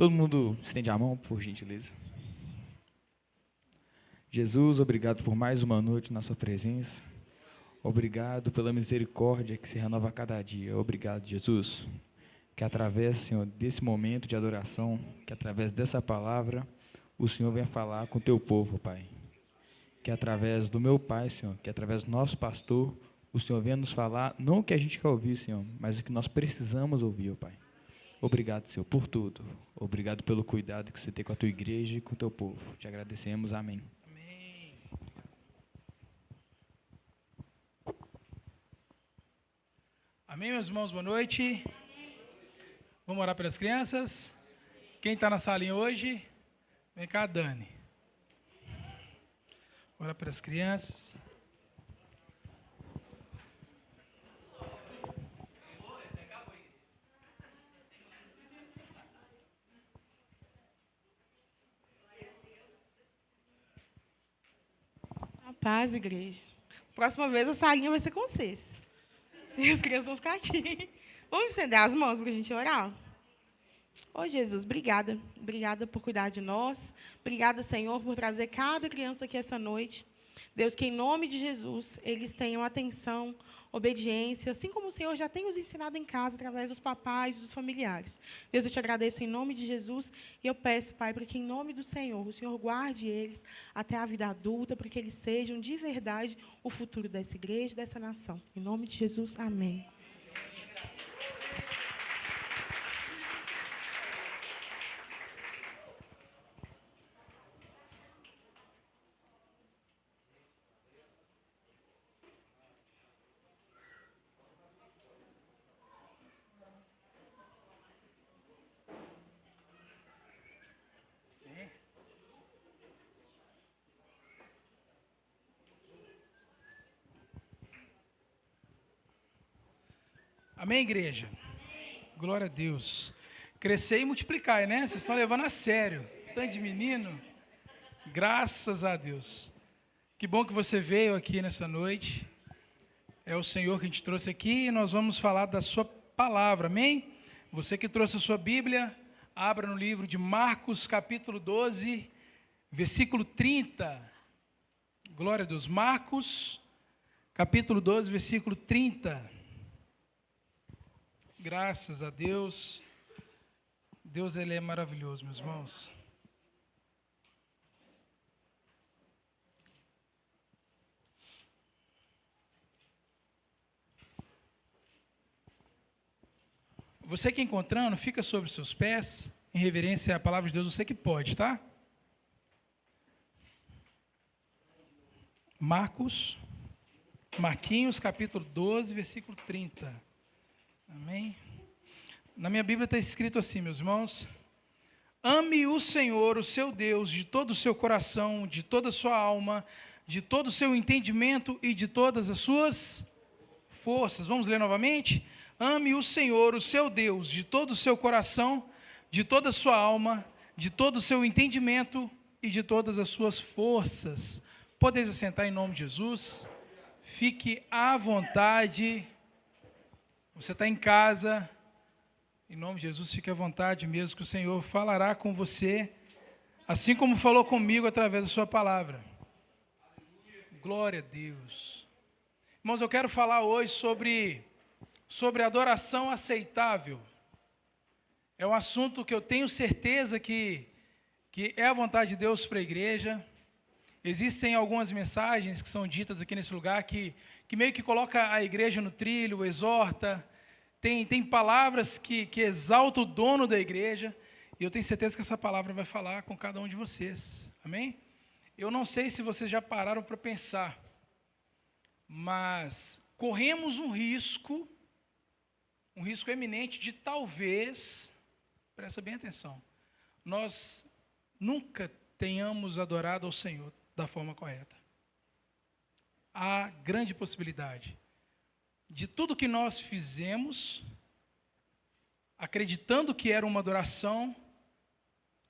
Todo mundo estende a mão, por gentileza. Jesus, obrigado por mais uma noite na sua presença. Obrigado pela misericórdia que se renova a cada dia. Obrigado, Jesus, que através, Senhor, desse momento de adoração, que através dessa palavra, o Senhor venha falar com o teu povo, Pai. Que através do meu Pai, Senhor, que através do nosso pastor, o Senhor venha nos falar, não o que a gente quer ouvir, Senhor, mas o que nós precisamos ouvir, ó Pai. Obrigado, Senhor, por tudo. Obrigado pelo cuidado que você tem com a tua igreja e com o teu povo. Te agradecemos. Amém. Amém. Amém, meus irmãos, boa noite. Vamos orar pelas crianças? Quem está na salinha hoje? Vem cá, Dani. Orar pelas crianças. A paz, igreja. Próxima vez a salinha vai ser com vocês. E as crianças vão ficar aqui. Vamos estender as mãos para a gente orar? Ô, Jesus, obrigada. Obrigada por cuidar de nós. Obrigada, Senhor, por trazer cada criança aqui essa noite. Deus, que em nome de Jesus, eles tenham atenção, obediência, assim como o Senhor já tem os ensinado em casa, através dos papais e dos familiares. Deus, eu te agradeço em nome de Jesus e eu peço, Pai, para que em nome do Senhor, o Senhor guarde eles até a vida adulta, para que eles sejam de verdade o futuro dessa igreja, dessa nação. Em nome de Jesus, amém. Amém, igreja? Glória a Deus. Crescer e multiplicar, né? Vocês estão levando a sério. Tanto de menino. Graças a Deus. Que bom que você veio aqui nessa noite. É o Senhor que a gente trouxe aqui e nós vamos falar da sua palavra, amém? Você que trouxe a sua Bíblia, abra no livro de Marcos, capítulo 12, versículo 30. Glória a Deus. Marcos, capítulo 12, versículo 30. Graças a Deus. Deus, Ele é maravilhoso, meus irmãos. Você que encontrando, fica sobre os seus pés, em reverência à palavra de Deus, você que pode, tá? Marquinhos, capítulo 12, versículo 30. Amém? Na minha Bíblia está escrito assim, meus irmãos: ame o Senhor, o seu Deus, de todo o seu coração, de toda a sua alma, de todo o seu entendimento e de todas as suas forças. Vamos ler novamente? Ame o Senhor, o seu Deus, de todo o seu coração, de toda a sua alma, de todo o seu entendimento e de todas as suas forças. Podeis assentar em nome de Jesus. Fique à vontade. Você está em casa, em nome de Jesus, fique à vontade mesmo, que o Senhor falará com você, assim como falou comigo através da sua palavra. Glória a Deus. Irmãos, eu quero falar hoje sobre adoração aceitável. É um assunto que eu tenho certeza que é a vontade de Deus para a igreja. Existem algumas mensagens que são ditas aqui nesse lugar que meio que coloca a igreja no trilho, exorta. Tem palavras que exaltam o dono da igreja. E eu tenho certeza que essa palavra vai falar com cada um de vocês. Amém? Eu não sei se vocês já pararam para pensar, mas corremos um risco eminente de talvez, presta bem atenção, nós nunca tenhamos adorado ao Senhor da forma correta. Há grande possibilidade de tudo que nós fizemos, acreditando que era uma adoração,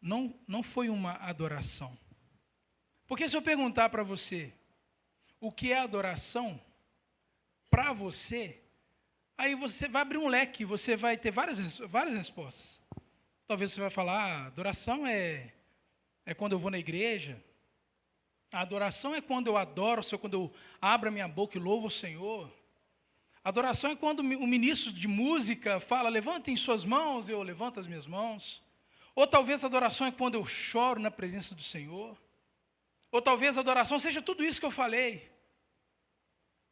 não foi uma adoração. Porque se eu perguntar para você o que é adoração, para você, aí você vai abrir um leque, você vai ter várias respostas. Talvez você vai falar, adoração é quando eu vou na igreja. A adoração é quando eu adoro o Senhor, quando eu abro a minha boca e louvo o Senhor. A adoração é quando o ministro de música fala, levantem suas mãos, eu levanto as minhas mãos. Ou talvez a adoração é quando eu choro na presença do Senhor. Ou talvez a adoração seja tudo isso que eu falei.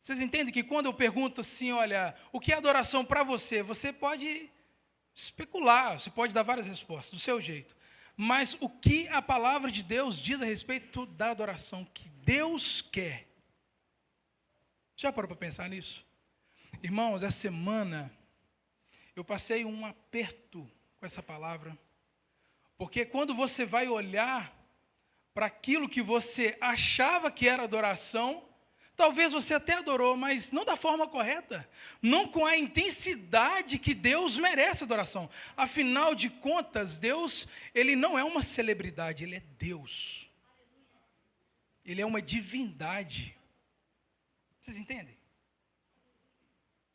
Vocês entendem que quando eu pergunto assim, olha, o que é adoração para você? Você pode especular, você pode dar várias respostas, do seu jeito. Mas o que a palavra de Deus diz a respeito da adoração que Deus quer? Já parou para pensar nisso? Irmãos, essa semana eu passei um aperto com essa palavra. Porque quando você vai olhar para aquilo que você achava que era adoração, talvez você até adorou, mas não da forma correta, não com a intensidade que Deus merece adoração. Afinal de contas, Deus, ele não é uma celebridade, ele é Deus. Ele é uma divindade. Vocês entendem?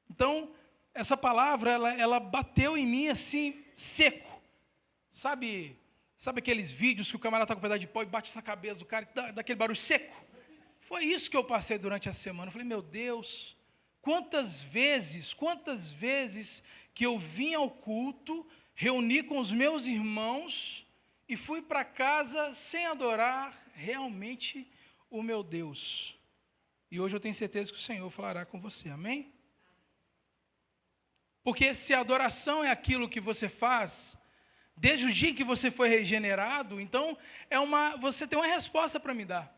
Então, essa palavra, ela bateu em mim assim, seco. Sabe aqueles vídeos que o camarada está com um pedaço de pau e bate na cabeça do cara e dá aquele barulho seco? Foi isso que eu passei durante a semana. Eu falei, meu Deus, quantas vezes que eu vim ao culto, reuni com os meus irmãos e fui para casa sem adorar realmente o meu Deus. E hoje eu tenho certeza que o Senhor falará com você, amém? Porque se a adoração é aquilo que você faz desde o dia que você foi regenerado, então você tem uma resposta para me dar.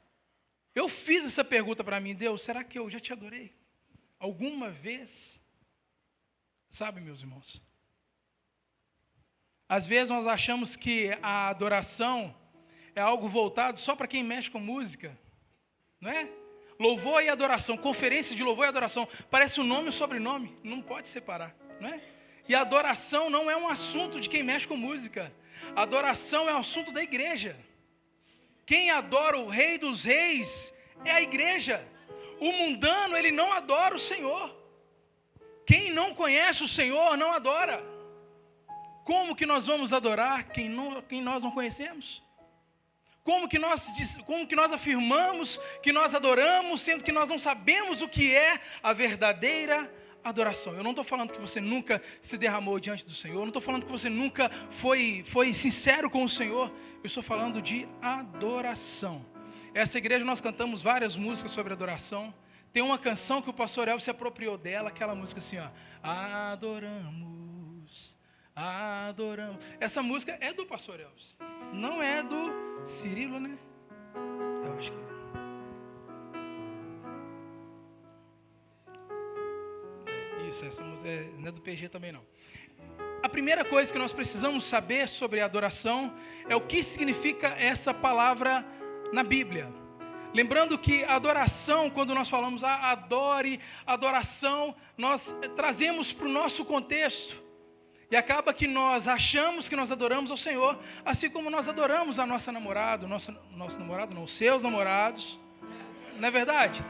Eu fiz essa pergunta para mim, Deus, será que eu já te adorei? Alguma vez? Sabe, meus irmãos? Às vezes nós achamos que a adoração é algo voltado só para quem mexe com música, não é? Louvor e adoração, conferência de louvor e adoração, parece um nome e um sobrenome, não pode separar, não é? E a adoração não é um assunto de quem mexe com música, a adoração é um assunto da igreja. Quem adora o Rei dos Reis é a igreja. O mundano, ele não adora o Senhor. Quem não conhece o Senhor não adora. Como que nós vamos adorar quem nós não conhecemos? Como que nós afirmamos que nós adoramos, sendo que nós não sabemos o que é a verdadeira adoração? Eu não estou falando que você nunca se derramou diante do Senhor, eu não estou falando que você nunca foi sincero com o Senhor, eu estou falando de adoração. Essa igreja nós cantamos várias músicas sobre adoração. Tem uma canção que o pastor Elvis se apropriou dela, aquela música assim, ó, adoramos. Essa música é do pastor Elvis, não é do Cirilo, né? Eu acho que é. Isso, essa música não é do PG também não. A primeira coisa que nós precisamos saber sobre a adoração é o que significa essa palavra na Bíblia. Lembrando que a adoração, quando nós falamos adore, adoração, nós trazemos para o nosso contexto. E acaba que nós achamos que nós adoramos ao Senhor, assim como nós adoramos a nossa namorada, nosso namorado não, os seus namorados. Não é verdade?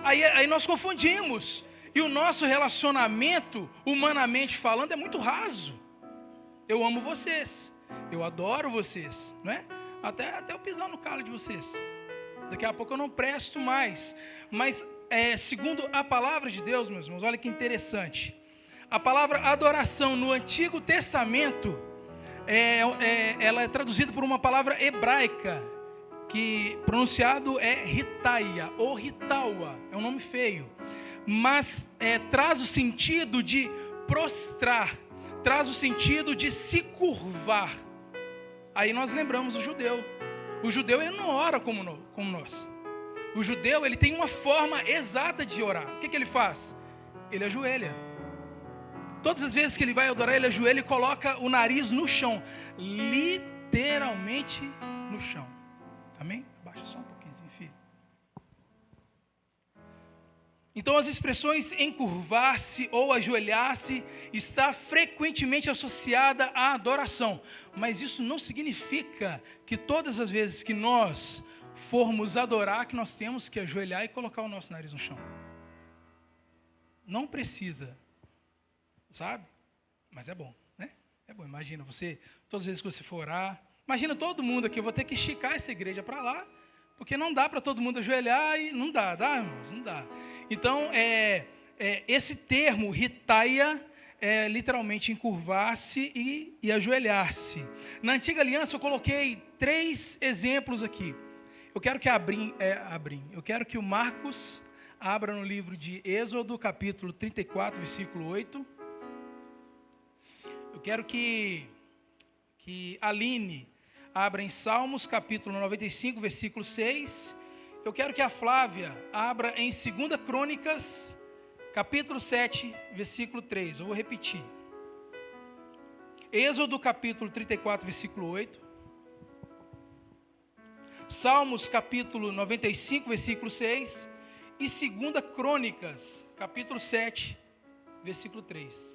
Aí nós confundimos. E o nosso relacionamento, humanamente falando, é muito raso. Eu amo vocês, eu adoro vocês, não é? Até eu pisar no calo de vocês. Daqui a pouco eu não presto mais. Mas, segundo a palavra de Deus, meus irmãos, olha que interessante. A palavra adoração no Antigo Testamento, ela é traduzida por uma palavra hebraica, que pronunciado é Ritaia, ou Ritaua, é um nome feio. Mas traz o sentido de prostrar, traz o sentido de se curvar. Aí nós lembramos o judeu. O judeu, ele não ora como nós. O judeu, ele tem uma forma exata de orar. O que ele faz? Ele ajoelha. Todas as vezes que ele vai adorar, ele ajoelha e coloca o nariz no chão. Literalmente no chão. Amém? Abaixa só um pouquinho, filho. Então as expressões encurvar-se ou ajoelhar-se está frequentemente associada à adoração. Mas isso não significa que todas as vezes que nós formos adorar, que nós temos que ajoelhar e colocar o nosso nariz no chão. Não precisa, sabe? Mas é bom, né? É bom, imagina você, todas as vezes que você for orar, imagina todo mundo aqui, eu vou ter que esticar essa igreja para lá, porque não dá para todo mundo ajoelhar e não dá, irmãos? Não dá. Então, esse termo, ritaia, é literalmente encurvar-se e ajoelhar-se. Na antiga aliança eu coloquei 3 exemplos aqui. Eu quero que eu quero que o Marcos abra no livro de Êxodo, capítulo 34, versículo 8. Eu quero que a Aline abra em Salmos, capítulo 95, versículo 6. Eu quero que a Flávia abra em 2 Crônicas, capítulo 7, versículo 3. Eu vou repetir. Êxodo, capítulo 34, versículo 8. Salmos, capítulo 95, versículo 6. E 2 Crônicas, capítulo 7, versículo 3.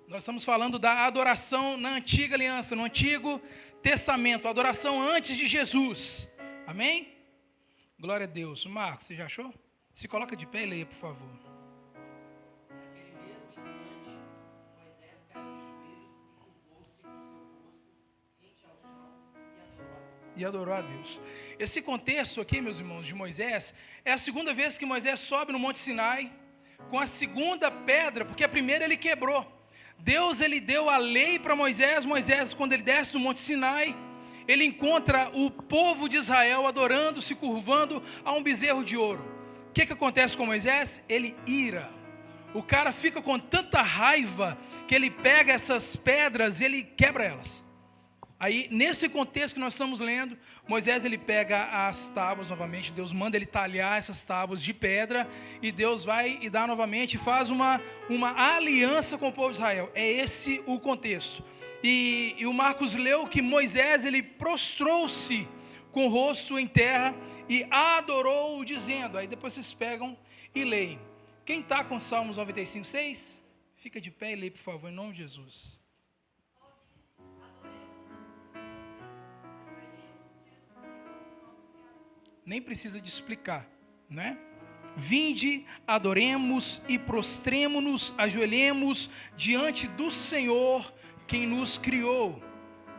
Nós estamos falando da adoração na antiga aliança, no Antigo Testamento, adoração antes de Jesus. Amém? Glória a Deus. Marcos, você já achou? Se coloca de pé e leia, por favor. Naquele mesmo instante, Moisés caiu de joelhos e curvou-se com seu rosto rente ao chão E adorou a Deus. Esse contexto aqui, meus irmãos, de Moisés, é a segunda vez que Moisés sobe no Monte Sinai, com a segunda pedra, porque a primeira ele quebrou. Deus, ele deu a lei para Moisés. Moisés, quando ele desce no Monte Sinai, ele encontra o povo de Israel adorando, se curvando a um bezerro de ouro. O que acontece com Moisés? Ele ira. O cara fica com tanta raiva que ele pega essas pedras e ele quebra elas. Aí, nesse contexto que nós estamos lendo, Moisés ele pega as tábuas novamente, Deus manda ele talhar essas tábuas de pedra, e Deus vai e dá novamente, faz uma aliança com o povo de Israel. É esse o contexto. E o Marcos leu que Moisés ele prostrou-se com o rosto em terra e adorou, dizendo. Aí depois vocês pegam e leem. Quem está com Salmos 95, 6? Fica de pé e leia, por favor, em nome de Jesus. Nem precisa de explicar, né? Vinde, adoremos e prostremo-nos, ajoelhemos diante do Senhor, quem nos criou.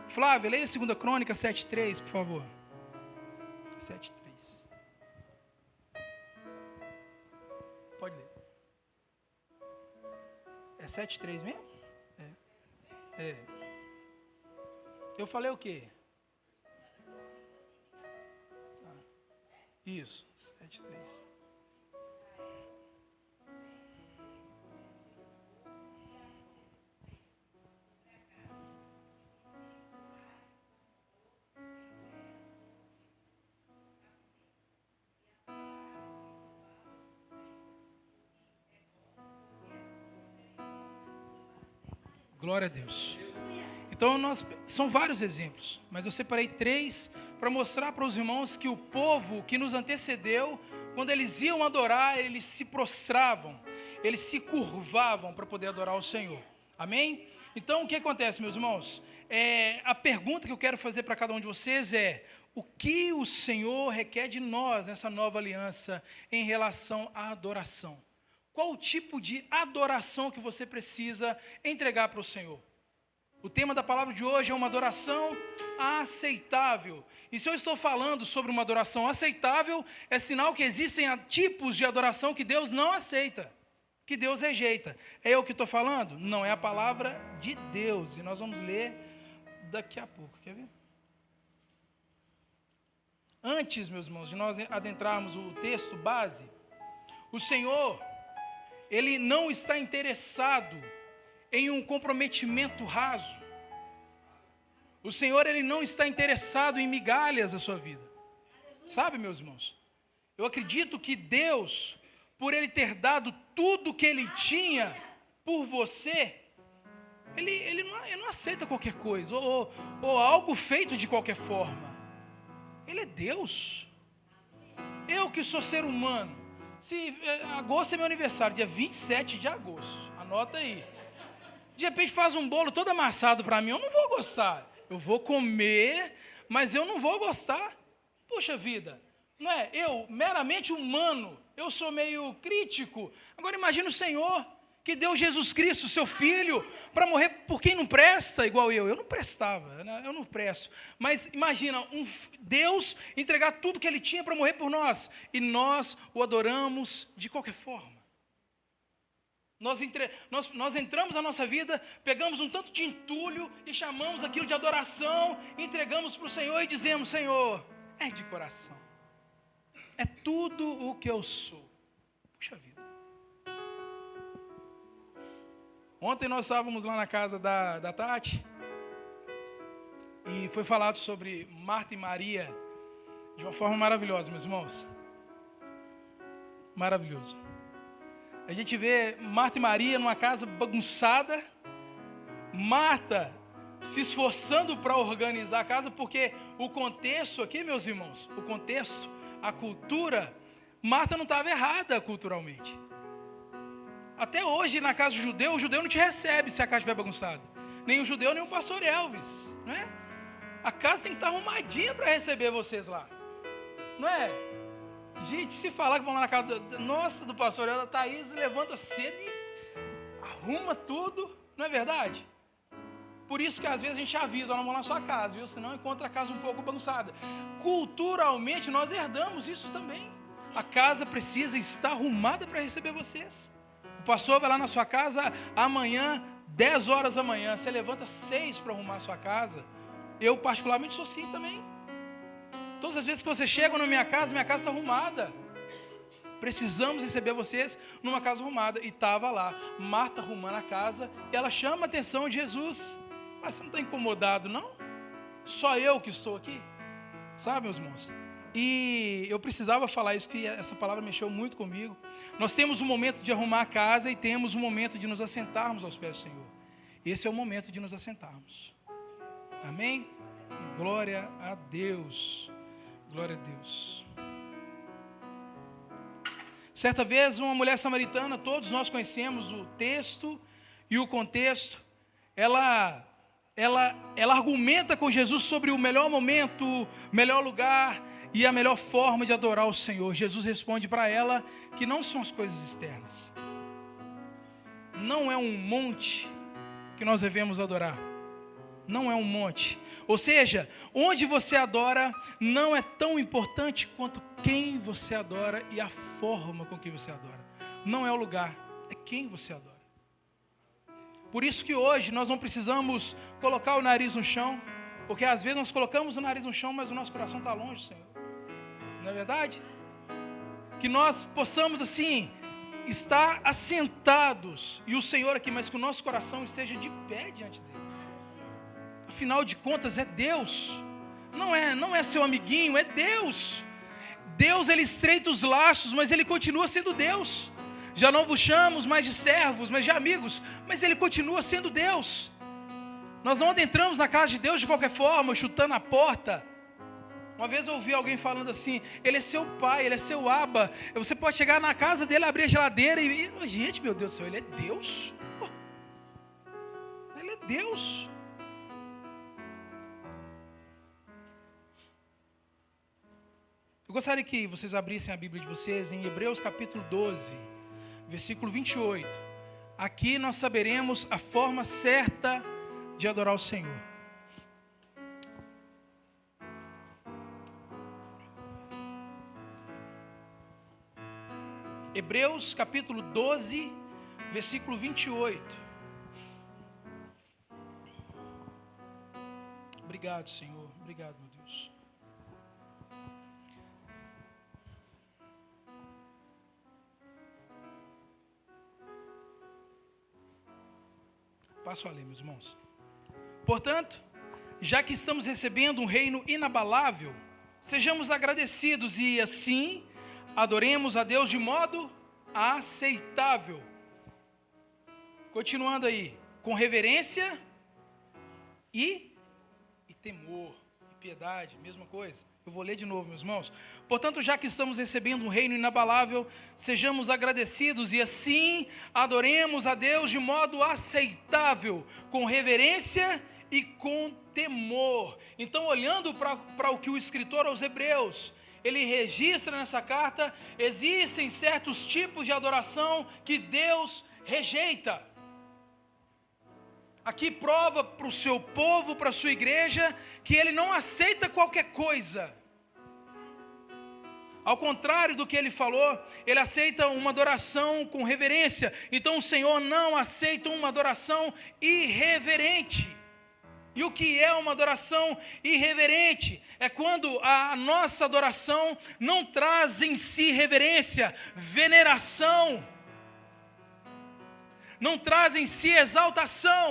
Flávia, leia 2 Crônicas 7:3, por favor. 7:3. Pode ler. É 7:3 mesmo? É. Eu falei o quê? Isso, 7:3. Glória a Deus. Então, são vários exemplos, mas eu separei 3 para mostrar para os irmãos que o povo que nos antecedeu, quando eles iam adorar, eles se prostravam, eles se curvavam para poder adorar o Senhor. Amém? Então, o que acontece, meus irmãos? A pergunta que eu quero fazer para cada um de vocês é: o que o Senhor requer de nós nessa nova aliança em relação à adoração? Qual o tipo de adoração que você precisa entregar para o Senhor? O tema da palavra de hoje é uma adoração aceitável. E se eu estou falando sobre uma adoração aceitável, é sinal que existem tipos de adoração que Deus não aceita, que Deus rejeita. É eu que estou falando? Não, é a palavra de Deus. E nós vamos ler daqui a pouco. Quer ver? Antes, meus irmãos, de nós adentrarmos o texto base, o Senhor, Ele não está interessado em um comprometimento raso. O Senhor, Ele não está interessado em migalhas da sua vida. Sabe, meus irmãos? Eu acredito que Deus, por Ele ter dado tudo que Ele tinha por você, Ele não aceita qualquer coisa, ou algo feito de qualquer forma. Ele é Deus. Eu que sou ser humano. Agosto é meu aniversário, dia 27 de agosto. Anota aí. De repente faz um bolo todo amassado para mim, eu não vou gostar. Eu vou comer, mas eu não vou gostar. Puxa vida, não é? Eu, meramente humano, eu sou meio crítico. Agora imagina o Senhor, que deu Jesus Cristo, seu Filho, para morrer por quem não presta, igual eu. Eu não prestava, né? Eu não presto. Mas imagina, Deus entregar tudo que Ele tinha para morrer por nós, e nós o adoramos de qualquer forma. Nós entramos na nossa vida, pegamos um tanto de entulho e chamamos aquilo de adoração, entregamos para o Senhor e dizemos: Senhor, é de coração, é tudo o que eu sou. Puxa vida. Ontem nós estávamos lá na casa da Tati, e foi falado sobre Marta e Maria, de uma forma maravilhosa, meus irmãos. Maravilhoso. A gente vê Marta e Maria numa casa bagunçada, Marta se esforçando para organizar a casa, porque o contexto aqui, meus irmãos, o contexto, a cultura, Marta não estava errada culturalmente. Até hoje, na casa do judeu, o judeu não te recebe se a casa estiver bagunçada. Nem o judeu, nem o pastor Elvis, não é? A casa tem que estar arrumadinha para receber vocês lá, não é? Gente, se falar que vão lá na casa do pastor Elvis, da Thaís, levanta cedo e arruma tudo, não é verdade? Por isso que às vezes a gente avisa: não vão na sua casa, viu? Senão encontra a casa um pouco bagunçada. Culturalmente nós herdamos isso também. A casa precisa estar arrumada para receber vocês. O pastor vai lá na sua casa amanhã, 10 horas da manhã, você levanta 6 para arrumar a sua casa. Eu particularmente sou assim também. Todas as vezes que vocês chegam na minha casa está arrumada. Precisamos receber vocês numa casa arrumada. E estava lá, Marta arrumando a casa, e ela chama a atenção de Jesus. Mas você não está incomodado, não? Só eu que estou aqui? Sabe, meus irmãos? E eu precisava falar isso, que essa palavra mexeu muito comigo. Nós temos um momento de arrumar a casa e temos um momento de nos assentarmos aos pés do Senhor. Esse é o momento de nos assentarmos. Amém? Glória a Deus. Glória a Deus. Certa vez, uma mulher samaritana, todos nós conhecemos o texto e o contexto, ela argumenta com Jesus sobre o melhor momento, o melhor lugar e a melhor forma de adorar o Senhor. Jesus responde para ela que não são as coisas externas. Não é um monte que nós devemos adorar. Não é um monte. Ou seja, onde você adora não é tão importante quanto quem você adora e a forma com que você adora. Não é o lugar, é quem você adora. Por isso que hoje nós não precisamos colocar o nariz no chão, porque às vezes nós colocamos o nariz no chão, mas o nosso coração está longe, Senhor. Não é verdade? Que nós possamos assim estar assentados e o Senhor aqui, mas que o nosso coração esteja de pé diante dele. Afinal de contas é Deus, não é seu amiguinho, é Deus. Deus, ele estreita os laços, mas ele continua sendo Deus. Já não vos chamamos mais de servos, mas de amigos, mas ele continua sendo Deus. Nós não adentramos na casa de Deus de qualquer forma, chutando a porta. Uma vez eu ouvi alguém falando assim: ele é seu pai, ele é seu aba. Você pode chegar na casa dele, abrir a geladeira e... Gente, meu Deus do céu, ele é Deus? Ele é Deus. Eu gostaria que vocês abrissem a Bíblia de vocês em Hebreus capítulo 12, versículo 28. Aqui nós saberemos a forma certa de adorar o Senhor. Hebreus capítulo 12, versículo 28. Obrigado, Senhor. Obrigado, meu Deus. Passo a ler, meus irmãos. Portanto, já que estamos recebendo um reino inabalável, sejamos agradecidos e assim adoremos a Deus de modo aceitável. Continuando aí, com reverência e temor, e piedade, mesma coisa. Eu vou ler de novo, meus irmãos. Portanto, já que estamos recebendo um reino inabalável, sejamos agradecidos e assim adoremos a Deus de modo aceitável, com reverência e com temor. Então, olhando para o que o escritor aos Hebreus, ele registra nessa carta, existem certos tipos de adoração que Deus rejeita. Aqui prova para o seu povo, para a sua igreja, que ele não aceita qualquer coisa. Ao contrário do que ele falou, ele aceita uma adoração com reverência. Então o Senhor não aceita uma adoração irreverente. E o que é uma adoração irreverente? É quando a nossa adoração não traz em si reverência, veneração, não traz em si exaltação.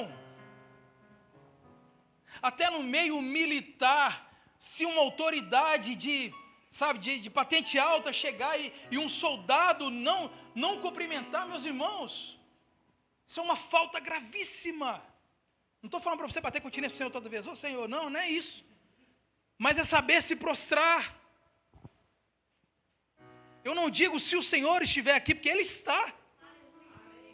Até no meio militar, se uma autoridade de patente alta chegar e um soldado não cumprimentar, meus irmãos, isso é uma falta gravíssima. Não estou falando para você bater continência para o Senhor toda vez, Senhor, não é isso. Mas é saber se prostrar. Eu não digo se o Senhor estiver aqui, porque Ele está.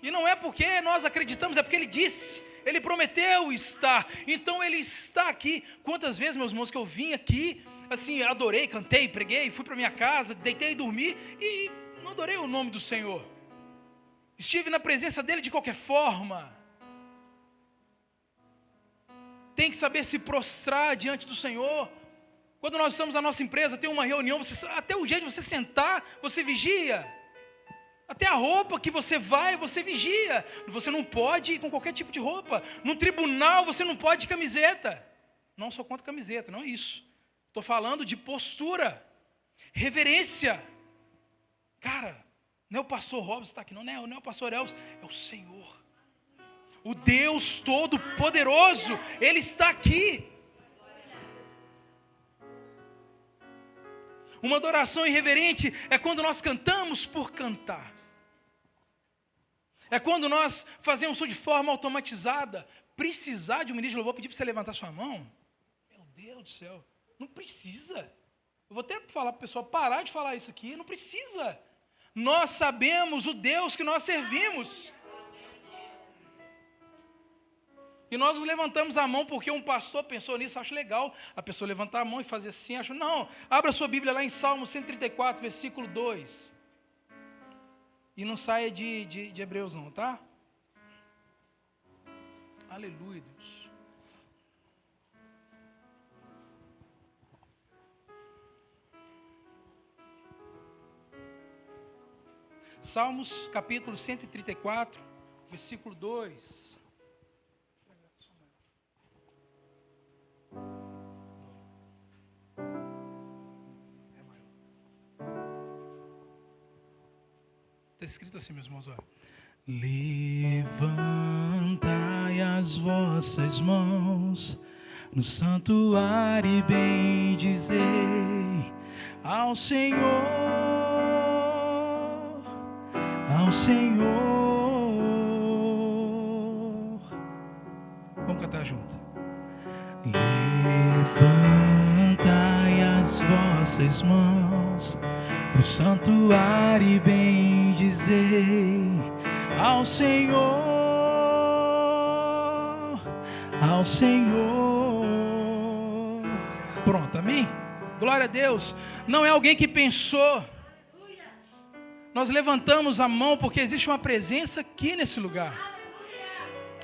E não é porque nós acreditamos, é porque Ele disse. Ele prometeu estar, então Ele está aqui. Quantas vezes, meus irmãos, que eu vim aqui, assim, adorei, cantei, preguei, fui para minha casa, deitei e dormi, e não adorei o nome do Senhor. Estive na presença dEle de qualquer forma. Tem que saber se prostrar diante do Senhor. Quando nós estamos na nossa empresa, tem uma reunião, até o dia de você sentar, você vigia. Até a roupa que você vai, você vigia. Você não pode ir com qualquer tipo de roupa. No tribunal, você não pode ir de camiseta. Não sou contra camiseta, não é isso. Estou falando de postura, reverência. Cara, não é o pastor Robson que está aqui, não é o pastor Elvis, é o Senhor. O Deus Todo-Poderoso, Ele está aqui. Uma adoração irreverente é quando nós cantamos por cantar. É quando nós fazemos isso de forma automatizada. Precisar de um ministro de louvor, pedir para você levantar sua mão? Meu Deus do céu, não precisa. Eu vou até falar para o pessoal parar de falar isso aqui, não precisa. Nós sabemos o Deus que nós servimos. E nós nos levantamos a mão porque um pastor pensou nisso, acho legal a pessoa levantar a mão e fazer assim, acho, não, abra sua Bíblia lá em Salmo 134, versículo 2, e não saia de Hebreus não, tá? Aleluia, Deus. Salmos capítulo 134, versículo 2. Está escrito assim, meus irmãos, ó. Levantai as vossas mãos no santuário e bendizei ao Senhor, ao Senhor. Vamos cantar junto. Levantai as vossas mãos pro santuário e bendizei ao Senhor, ao Senhor. Pronto, amém? Glória a Deus. Não é alguém que pensou. Nós levantamos a mão porque existe uma presença aqui nesse lugar.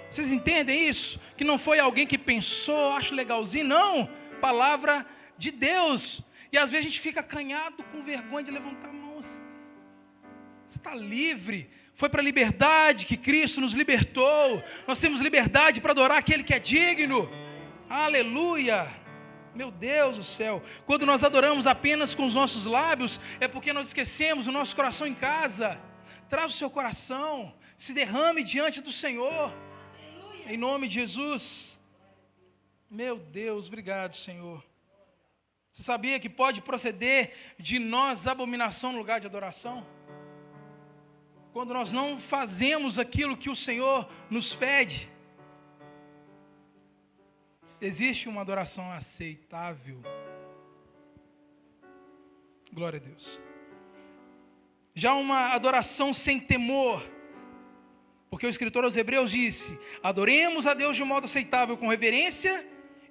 Vocês entendem isso? Que não foi alguém que pensou, acho legalzinho, não. Palavra de Deus. E às vezes a gente fica acanhado com vergonha de levantar a mão assim. Você está livre. Foi para a liberdade que Cristo nos libertou. Nós temos liberdade para adorar aquele que é digno. Aleluia. Meu Deus do céu. Quando nós adoramos apenas com os nossos lábios, é porque nós esquecemos o nosso coração em casa. Traz o seu coração. Se derrame diante do Senhor. Em nome de Jesus. Meu Deus, obrigado, Senhor. Você sabia que pode proceder de nós abominação no lugar de adoração? Quando nós não fazemos aquilo que o Senhor nos pede. Existe uma adoração aceitável. Glória a Deus. Já uma adoração sem temor. Porque o escritor aos Hebreus disse: adoremos a Deus de um modo aceitável, com reverência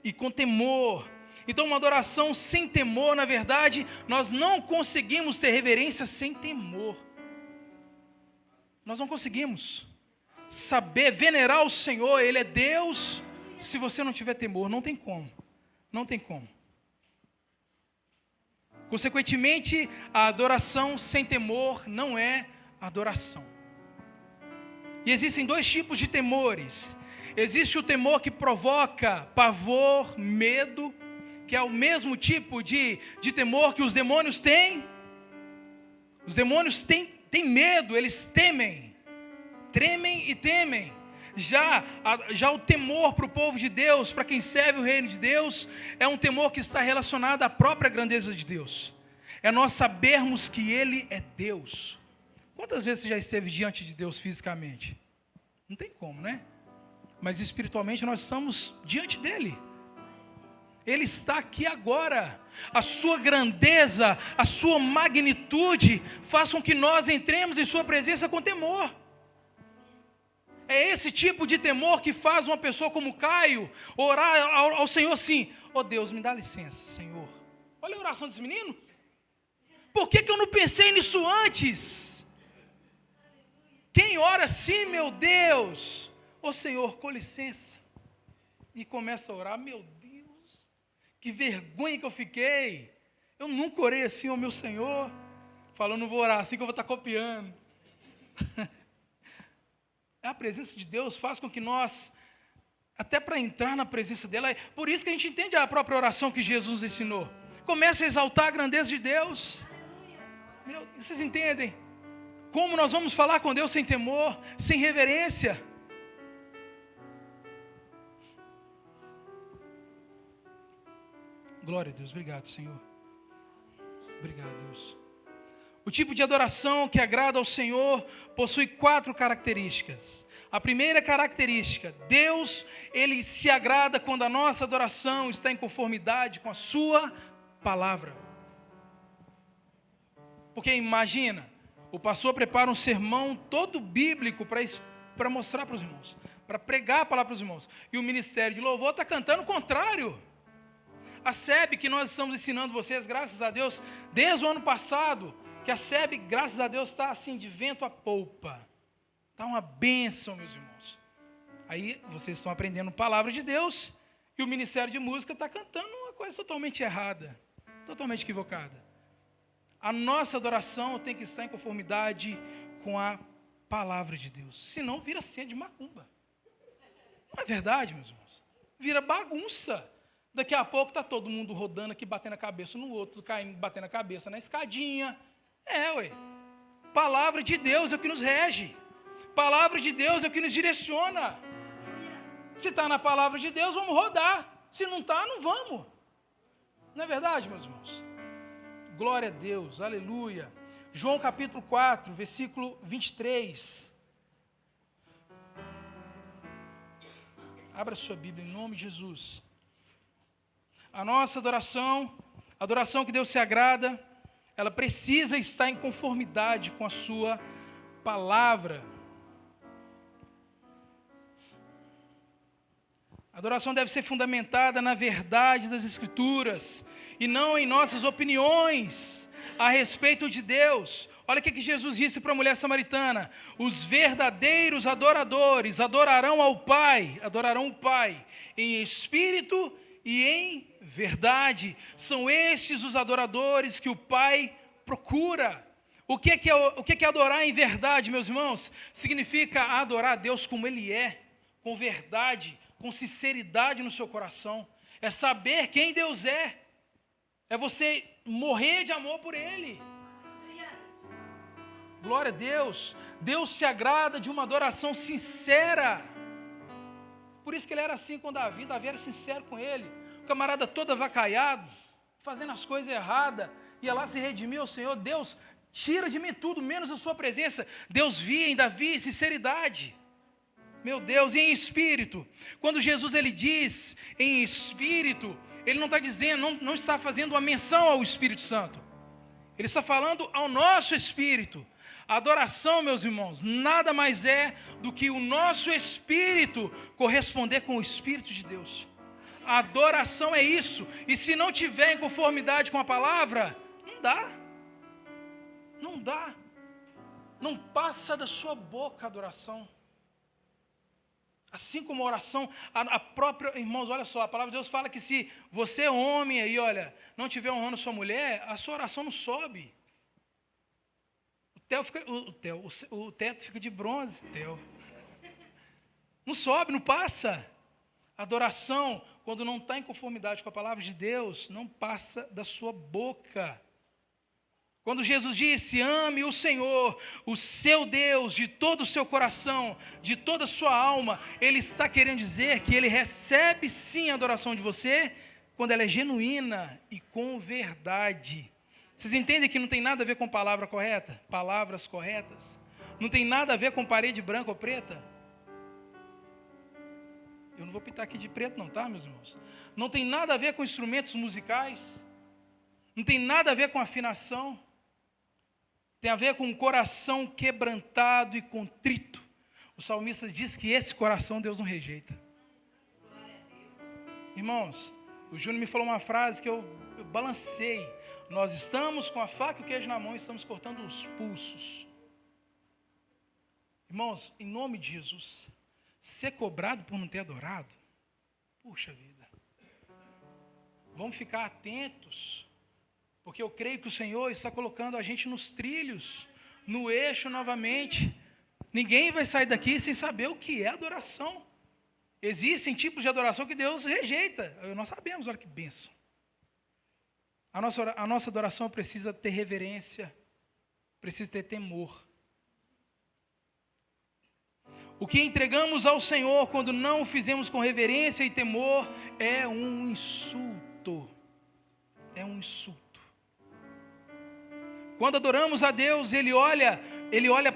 e com temor. Então, uma adoração sem temor, na verdade, nós não conseguimos ter reverência sem temor. Nós não conseguimos. saber, venerar o Senhor, Ele é Deus, se você não tiver temor, não tem como. Não tem como. Consequentemente, a adoração sem temor não é adoração. E existem dois tipos de temores. Existe o temor que provoca pavor, medo, que é o mesmo tipo de temor que os demônios têm. Os demônios têm medo, eles temem. Tremem e temem. Já o temor para o povo de Deus, para quem serve o reino de Deus, é um temor que está relacionado à própria grandeza de Deus. É nós sabermos que Ele é Deus. Quantas vezes você já esteve diante de Deus fisicamente? Não tem como, né? Mas espiritualmente nós estamos diante dEle. Ele está aqui agora. A sua grandeza, a sua magnitude faz com que nós entremos em sua presença com temor. É esse tipo de temor que faz uma pessoa como Caio orar ao Senhor assim: ó Deus, me dá licença, Senhor. Olha a oração desse menino. Por que eu não pensei nisso antes? Quem ora assim, meu Deus? Ô Senhor, com licença. E começa a orar: meu Deus, que vergonha que eu fiquei. Eu nunca orei assim ao meu Senhor. Falou: não vou orar assim que eu vou estar copiando. A presença de Deus faz com que nós, até para entrar na presença dela, por isso que a gente entende a própria oração que Jesus ensinou. Comece a exaltar a grandeza de Deus. Vocês entendem? Como nós vamos falar com Deus sem temor, sem reverência? Glória a Deus, obrigado, Senhor. Obrigado, Deus. O tipo de adoração que agrada ao Senhor possui 4 características. A primeira característica: Deus, Ele se agrada quando a nossa adoração está em conformidade com a sua palavra. Porque imagina, o pastor prepara um sermão todo bíblico para mostrar para os irmãos, para pregar a palavra para os irmãos, e o ministério de louvor está cantando o contrário. A SEB que nós estamos ensinando vocês, graças a Deus, desde o ano passado, que a SEB, graças a Deus, está assim, de vento a polpa. Está uma bênção, meus irmãos. Aí vocês estão aprendendo a palavra de Deus, e o Ministério de Música está cantando uma coisa totalmente errada, totalmente equivocada. A nossa adoração tem que estar em conformidade com a palavra de Deus. Senão vira cena de macumba. Não é verdade, meus irmãos? Vira bagunça. Daqui a pouco está todo mundo rodando aqui, batendo a cabeça no outro, caindo, batendo a cabeça na escadinha. Palavra de Deus é o que nos rege. Palavra de Deus é o que nos direciona. Se está na palavra de Deus, vamos rodar. Se não está, não vamos. Não é verdade, meus irmãos? Glória a Deus, aleluia. João capítulo 4, versículo 23. Abra sua Bíblia em nome de Jesus. A nossa adoração, a adoração que Deus se agrada, ela precisa estar em conformidade com a sua palavra. A adoração deve ser fundamentada na verdade das Escrituras e não em nossas opiniões a respeito de Deus. Olha o que Jesus disse para a mulher samaritana: os verdadeiros adoradores adorarão o Pai em espírito e em verdade. São estes os adoradores que o Pai procura. O que é adorar em verdade, meus irmãos? Significa adorar a Deus como Ele é, com verdade, com sinceridade no seu coração. É saber quem Deus é. É você morrer de amor por Ele. Glória a Deus. Deus se agrada de uma adoração sincera. Por isso que Ele era assim com Davi. Davi era sincero com Ele. O camarada todo avacaiado, fazendo as coisas erradas, ia lá se redimir ao Senhor. Deus, tira de mim tudo, menos a sua presença. Deus via em Davi sinceridade. Meu Deus, e em espírito. Quando Jesus ele diz em espírito, Ele não está dizendo, não está fazendo uma menção ao Espírito Santo. Ele está falando ao nosso espírito. A adoração, meus irmãos, nada mais é do que o nosso espírito corresponder com o Espírito de Deus. A adoração é isso. E se não tiver em conformidade com a palavra, não dá. Não dá. Não passa da sua boca a adoração. Assim como a oração, a própria, irmãos, olha só, a palavra de Deus fala que se você, homem, aí, olha, não estiver honrando sua mulher, a sua oração não sobe. O teto fica de bronze, não sobe, não passa. Adoração, quando não está em conformidade com a palavra de Deus, não passa da sua boca. Quando Jesus disse, ame o Senhor, o seu Deus, de todo o seu coração, de toda a sua alma, Ele está querendo dizer que Ele recebe sim a adoração de você, quando ela é genuína e com verdade. Vocês entendem que não tem nada a ver com palavra correta? Palavras corretas? Não tem nada a ver com parede branca ou preta? Eu não vou pintar aqui de preto não, tá, meus irmãos? Não tem nada a ver com instrumentos musicais? Não tem nada a ver com afinação? Tem a ver com um coração quebrantado e contrito. O salmista diz que esse coração Deus não rejeita. Irmãos, o Júnior me falou uma frase que eu balancei. Nós estamos com a faca e o queijo na mão e estamos cortando os pulsos. Irmãos, em nome de Jesus, ser cobrado por não ter adorado, puxa vida. Vamos ficar atentos. Porque eu creio que o Senhor está colocando a gente nos trilhos, no eixo novamente. Ninguém vai sair daqui sem saber o que é adoração. Existem tipos de adoração que Deus rejeita. Nós sabemos, olha que bênção. A nossa adoração precisa ter reverência, precisa ter temor. O que entregamos ao Senhor quando não o fizemos com reverência e temor é um insulto. É um insulto. Quando adoramos a Deus, Ele olha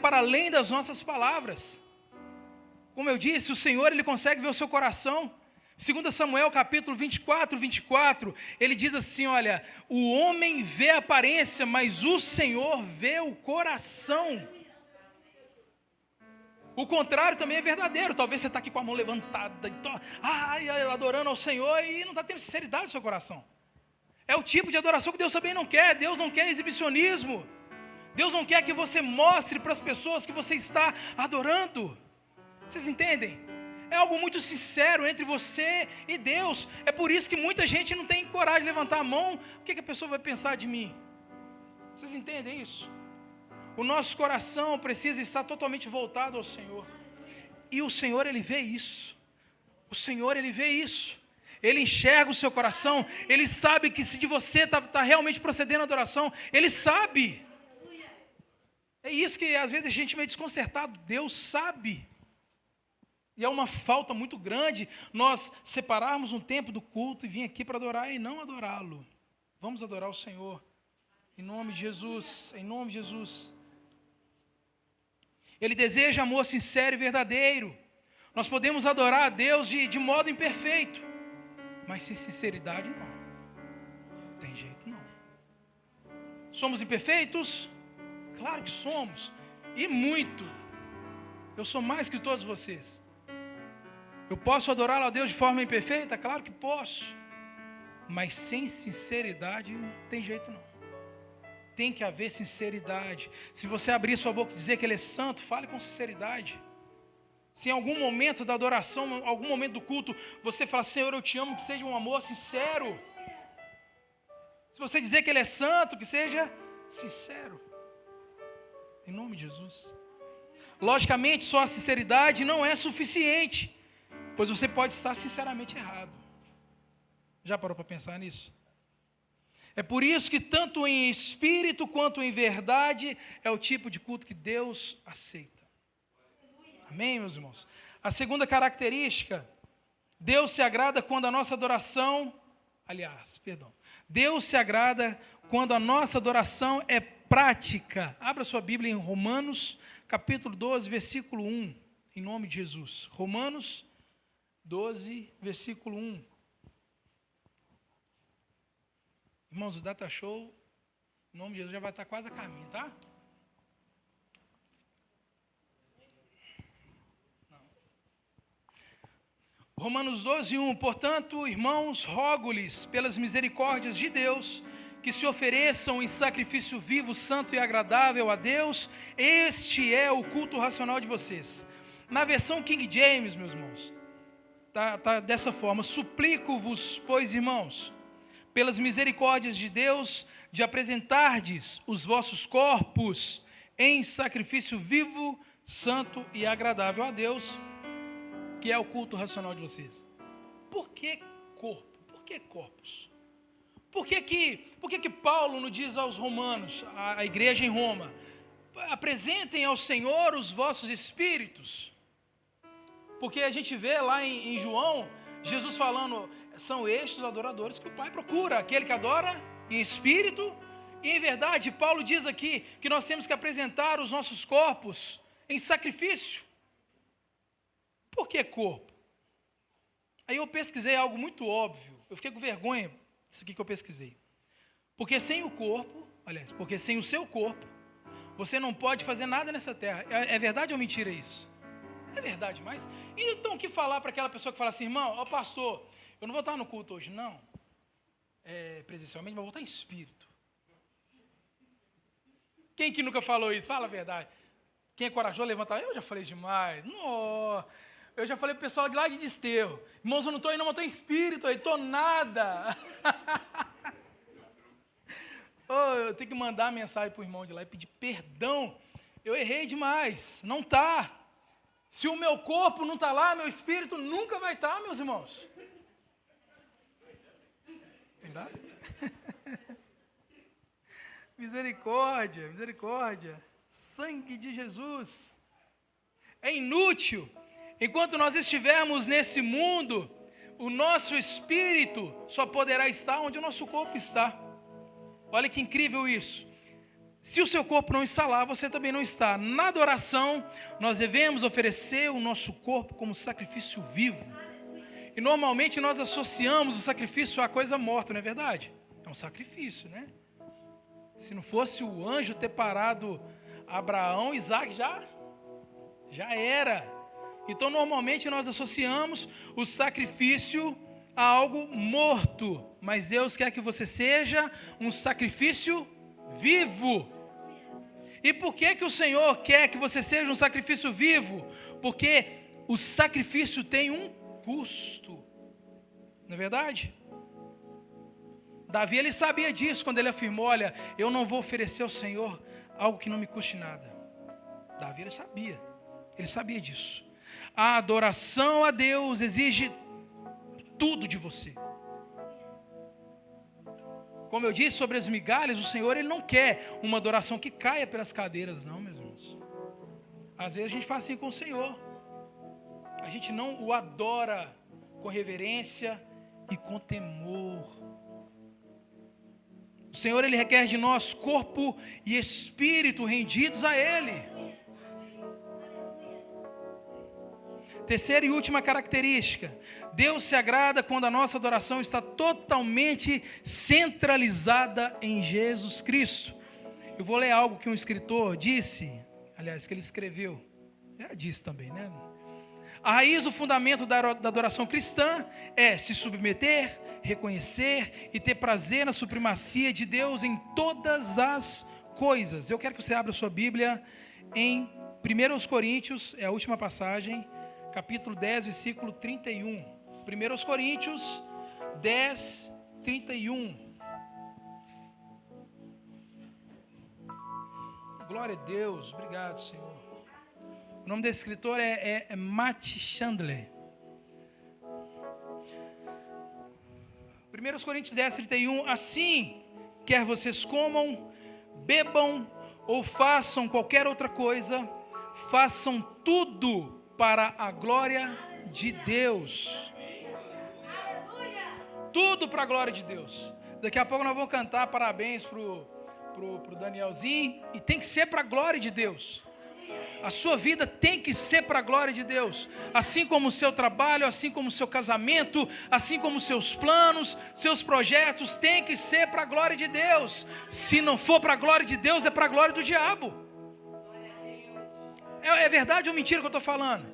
para além das nossas palavras. Como eu disse, o Senhor, Ele consegue ver o seu coração. 2 Samuel capítulo 24, ele diz assim, olha, o homem vê a aparência, mas o Senhor vê o coração. O contrário também é verdadeiro. Talvez você está aqui com a mão levantada, adorando ao Senhor e não está tendo sinceridade no seu coração. É o tipo de adoração que Deus também não quer. Deus não quer exibicionismo. Deus não quer que você mostre para as pessoas que você está adorando. Vocês entendem? É algo muito sincero entre você e Deus. É por isso que muita gente não tem coragem de levantar a mão. O que a pessoa vai pensar de mim? Vocês entendem isso? O nosso coração precisa estar totalmente voltado ao Senhor. E o Senhor, Ele vê isso. O Senhor, Ele vê isso. Ele enxerga o seu coração. Ele sabe que se de você está realmente procedendo a adoração, Ele sabe. É isso que às vezes a gente é meio desconcertado. Deus sabe. E é uma falta muito grande nós separarmos um tempo do culto e vir aqui para adorar e não adorá-lo. Vamos adorar o Senhor. Em nome de Jesus. Em nome de Jesus. Ele deseja amor sincero e verdadeiro. Nós podemos adorar a Deus de modo imperfeito. Mas sem sinceridade, não. Não tem jeito, não. Somos imperfeitos? Claro que somos. E muito. Eu sou mais que todos vocês. Eu posso adorar a Deus de forma imperfeita? Claro que posso. Mas sem sinceridade, não tem jeito, não. Tem que haver sinceridade. Se você abrir sua boca e dizer que Ele é santo, fale com sinceridade. Se em algum momento da adoração, em algum momento do culto, você fala, Senhor, eu te amo, que seja um amor sincero. Se você dizer que Ele é santo, que seja sincero. Em nome de Jesus. Logicamente, só a sinceridade não é suficiente, pois você pode estar sinceramente errado. Já parou para pensar nisso? É por isso que tanto em espírito quanto em verdade é o tipo de culto que Deus aceita. Amém, meus irmãos? A segunda característica, Deus se agrada quando a nossa adoração, Deus se agrada quando a nossa adoração é prática. Abra sua Bíblia em Romanos, capítulo 12, versículo 1, em nome de Jesus. Romanos 12, versículo 1. Irmãos, o Data Show, em nome de Jesus, já vai estar quase a caminho, tá? Romanos 12, 1. Portanto, irmãos, rogo-lhes, pelas misericórdias de Deus, que se ofereçam em sacrifício vivo, santo e agradável a Deus. Este é o culto racional de vocês. Na versão King James, meus irmãos, tá dessa forma: suplico-vos, pois, irmãos, pelas misericórdias de Deus, de apresentardes os vossos corpos em sacrifício vivo, santo e agradável a Deus, que é o culto racional de vocês. Por que corpo? Por que corpos? Por que Paulo não diz aos romanos, à igreja em Roma, apresentem ao Senhor os vossos espíritos? Porque a gente vê lá em João, Jesus falando, são estes os adoradores que o Pai procura, aquele que adora em espírito e em verdade. Paulo diz aqui que nós temos que apresentar os nossos corpos em sacrifício. Por que corpo? Aí eu pesquisei algo muito óbvio, eu fiquei com vergonha disso aqui que eu pesquisei. Porque sem o seu corpo, você não pode fazer nada nessa terra. É verdade ou mentira isso? É verdade, mas então o que falar para aquela pessoa que fala assim, irmão, ó pastor, eu não vou estar no culto hoje, não, presencialmente, mas vou estar em espírito. Quem que nunca falou isso? Fala a verdade. Quem é corajoso, levanta. Eu já falei demais. Não, eu já falei para o pessoal de lá de Desterro, irmãos, eu não estou aí, não, eu estou em espírito, aí estou nada. Eu tenho que mandar mensagem para o irmão de lá e pedir perdão. Eu errei demais, não está. Se o meu corpo não está lá, meu espírito nunca vai estar, meus irmãos. Verdade? Misericórdia, misericórdia. Sangue de Jesus. É inútil. Enquanto nós estivermos nesse mundo, o nosso espírito só poderá estar onde o nosso corpo está. Olha que incrível isso. Se o seu corpo não está lá, você também não está. Na adoração, nós devemos oferecer o nosso corpo como sacrifício vivo. E normalmente nós associamos o sacrifício à coisa morta, não é verdade? É um sacrifício, né? Se não fosse o anjo ter parado Abraão, Isaac já era. Então normalmente nós associamos o sacrifício a algo morto. Mas Deus quer que você seja um sacrifício vivo. E por que o Senhor quer que você seja um sacrifício vivo? Porque o sacrifício tem um custo. Não é verdade? Davi, ele sabia disso quando ele afirmou, olha, eu não vou oferecer ao Senhor algo que não me custe nada. Davi, ele sabia disso. A adoração a Deus exige tudo de você. Como eu disse sobre as migalhas, o Senhor, ele não quer uma adoração que caia pelas cadeiras, não, meus irmãos. Às vezes a gente faz assim com o Senhor. A gente não o adora com reverência e com temor. O Senhor, ele requer de nós corpo e espírito rendidos a Ele. Terceira e última característica: Deus se agrada quando a nossa adoração está totalmente centralizada em Jesus Cristo. Eu vou ler algo que um escritor disse, aliás, que ele escreveu, já disse também, né? A raiz, o fundamento da adoração cristã é se submeter, reconhecer e ter prazer na supremacia de Deus em todas as coisas. Eu quero que você abra sua Bíblia em 1 Coríntios, é a última passagem, capítulo 10, versículo 31. 1 Coríntios 10, 31. Glória a Deus, obrigado, Senhor. O nome desse escritor é Matt Chandler. 1 Coríntios 10, 31. Assim, quer vocês comam, bebam ou façam qualquer outra coisa, façam tudo para a glória de Deus. Tudo para a glória de Deus. Daqui a pouco nós vamos cantar parabéns pro Danielzinho, e tem que ser para a glória de Deus. A sua vida tem que ser para a glória de Deus, assim como o seu trabalho, assim como o seu casamento, assim como os seus planos, seus projetos, tem que ser para a glória de Deus. Se não for para a glória de Deus, é para a glória do diabo. É verdade ou mentira que eu estou falando?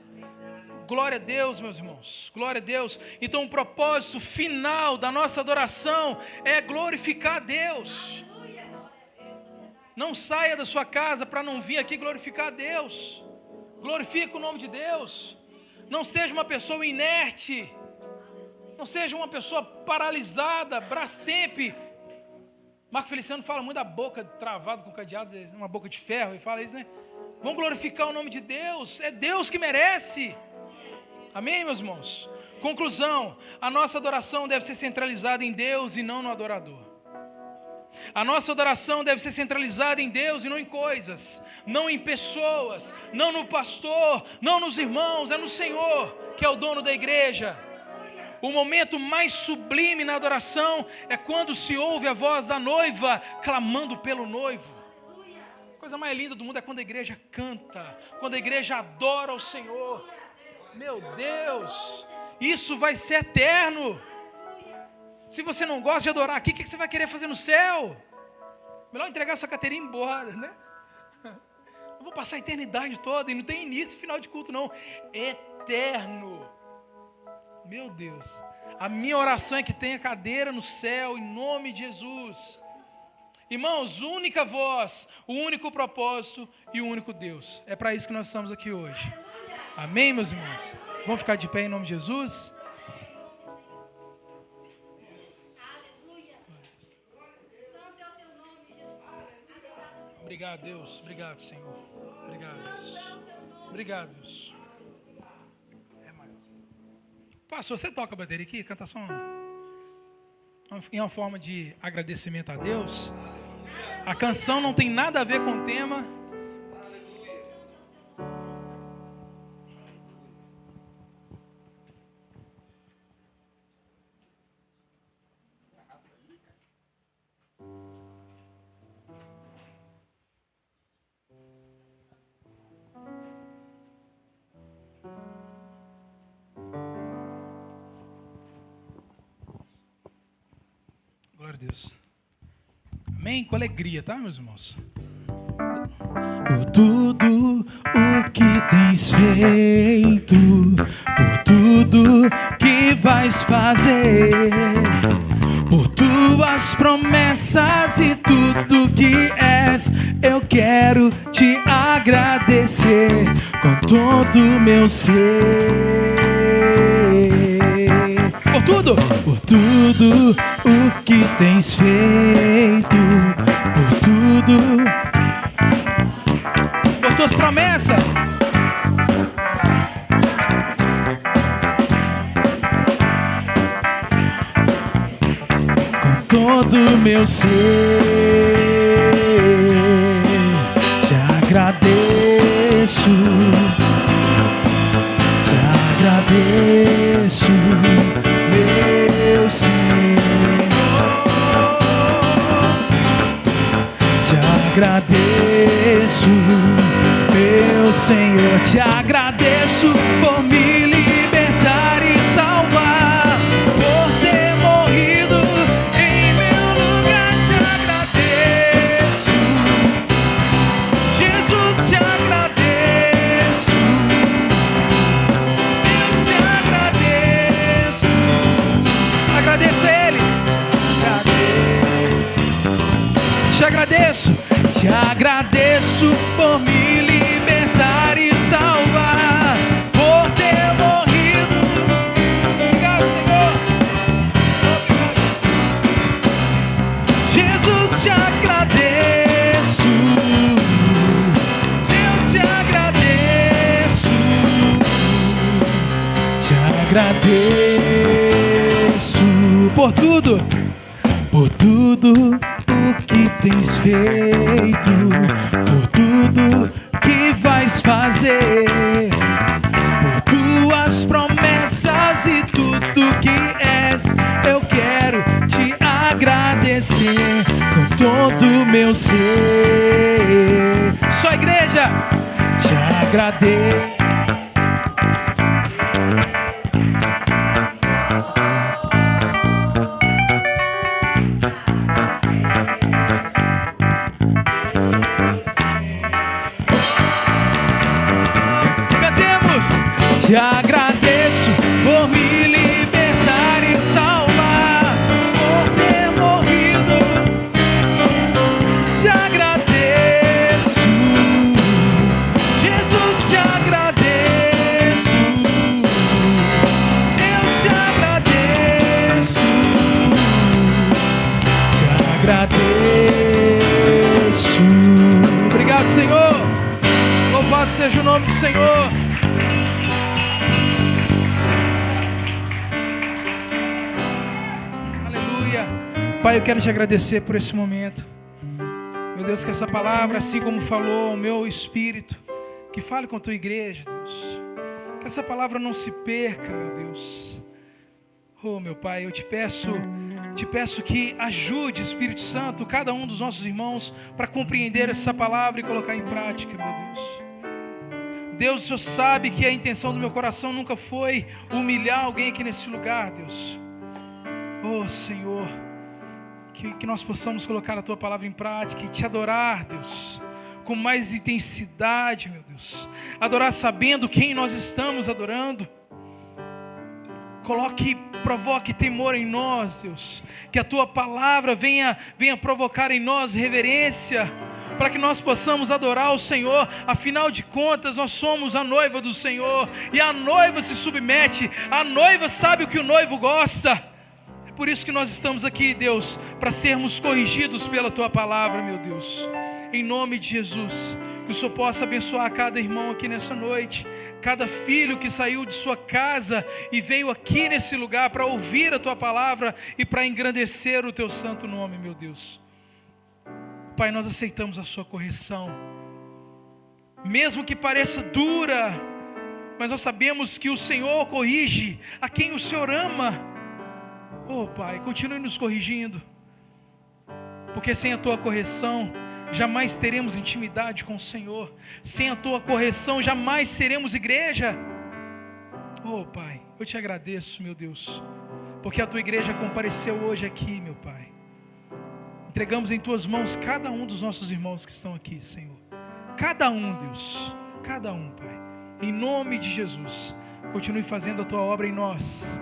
Glória a Deus, meus irmãos, glória a Deus. Então o propósito final da nossa adoração é glorificar a Deus. Não saia da sua casa para não vir aqui glorificar a Deus. Glorifica o nome de Deus. Não seja uma pessoa inerte. Não seja uma pessoa paralisada, Brastemp. Marco Feliciano fala muito da boca travada com cadeado, uma boca de ferro, e fala isso, né? Vamos glorificar o nome de Deus. É Deus que merece. Amém, meus irmãos? Conclusão: a nossa adoração deve ser centralizada em Deus e não no adorador. A nossa adoração deve ser centralizada em Deus e não em coisas, não em pessoas, não no pastor, não nos irmãos, é no Senhor, que é o dono da igreja. O momento mais sublime na adoração é quando se ouve a voz da noiva clamando pelo noivo. A coisa mais linda do mundo é quando a igreja canta, quando a igreja adora o Senhor. Meu Deus, isso vai ser eterno. Se você não gosta de adorar aqui, o que você vai querer fazer no céu? Melhor entregar sua carteirinha e ir embora, né? Eu vou passar a eternidade toda, e não tem início e final de culto não. Eterno. Meu Deus. A minha oração é que tenha cadeira no céu, em nome de Jesus. Irmãos, única voz, o único propósito e o único Deus. É para isso que nós estamos aqui hoje. Amém, meus irmãos? Vamos ficar de pé em nome de Jesus? Obrigado, Deus. Obrigado, Senhor. Obrigado, Deus. Obrigado, Deus. É maior. Pastor, você toca a bateria aqui? Canta só em uma forma de agradecimento a Deus. A canção não tem nada a ver com o tema. Glória a Deus. Amém? Com alegria, tá, meus irmãos? Por tudo o que tens feito, por tudo que vais fazer, por tuas promessas e tudo que és, eu quero te agradecer com todo o meu ser. Por tudo o que tens feito, por tudo, por tuas promessas, com todo o meu ser, te agradeço, meu Senhor, te agradeço, meu Senhor, te agradeço por me libertar e salvar, por ter morrido em meu lugar, te agradeço, Jesus, te agradeço, eu te agradeço, agradeço a Ele, te agradeço por me libertar e salvar, por ter morrido. Obrigado, Senhor. Jesus, te agradeço, eu te agradeço, te agradeço por tudo o que tens feito, por tudo que vais fazer, por tuas promessas e tudo que és, eu quero te agradecer com todo o meu ser. Só igreja, te agradeço. Te agradeço por me libertar e salvar, por ter morrido. Te agradeço, Jesus, te agradeço. agradeço. Obrigado, Senhor. Louvado seja o nome do Senhor. Aleluia. Pai, eu quero te agradecer por esse momento. Meu Deus, que essa palavra, assim como falou o meu espírito, que fale com a tua igreja, Deus. Que essa palavra não se perca, meu Deus. Oh, meu Pai, eu te peço que ajude, Espírito Santo, cada um dos nossos irmãos para compreender essa palavra e colocar em prática, meu Deus. Deus, o Senhor sabe que a intenção do meu coração nunca foi humilhar alguém aqui nesse lugar, Deus. Oh, Senhor, que nós possamos colocar a tua palavra em prática e te adorar, Deus, com mais intensidade, meu Deus. Adorar sabendo quem nós estamos adorando. Provoque temor em nós, Deus. Que a tua palavra venha provocar em nós reverência, para que nós possamos adorar o Senhor. Afinal de contas, nós somos a noiva do Senhor, e a noiva se submete, a noiva sabe o que o noivo gosta. É por isso que nós estamos aqui, Deus, para sermos corrigidos pela tua palavra, meu Deus. Em nome de Jesus, que o Senhor possa abençoar cada irmão aqui nessa noite, cada filho que saiu de sua casa e veio aqui nesse lugar para ouvir a tua palavra e para engrandecer o teu santo nome, meu Deus. Pai, nós aceitamos a sua correção, mesmo que pareça dura, mas nós sabemos que o Senhor corrige a quem o Senhor ama. Oh, Pai, continue nos corrigindo, porque sem a tua correção jamais teremos intimidade com o Senhor. Sem a tua correção jamais seremos igreja. Oh, Pai, eu te agradeço, meu Deus, porque a tua igreja compareceu hoje aqui, meu Pai. Entregamos em tuas mãos cada um dos nossos irmãos que estão aqui, Senhor. Cada um, Deus, cada um, Pai. Em nome de Jesus, continue fazendo a tua obra em nós,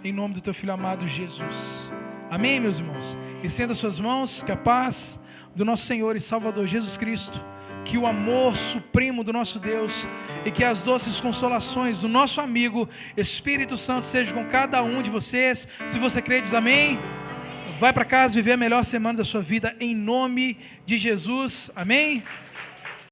em nome do teu Filho amado Jesus. Amém, meus irmãos? Estenda suas mãos, que a paz do nosso Senhor e Salvador Jesus Cristo, que o amor supremo do nosso Deus e que as doces consolações do nosso amigo Espírito Santo sejam com cada um de vocês. Se você crê, diz amém. Vai para casa viver a melhor semana da sua vida em nome de Jesus. Amém.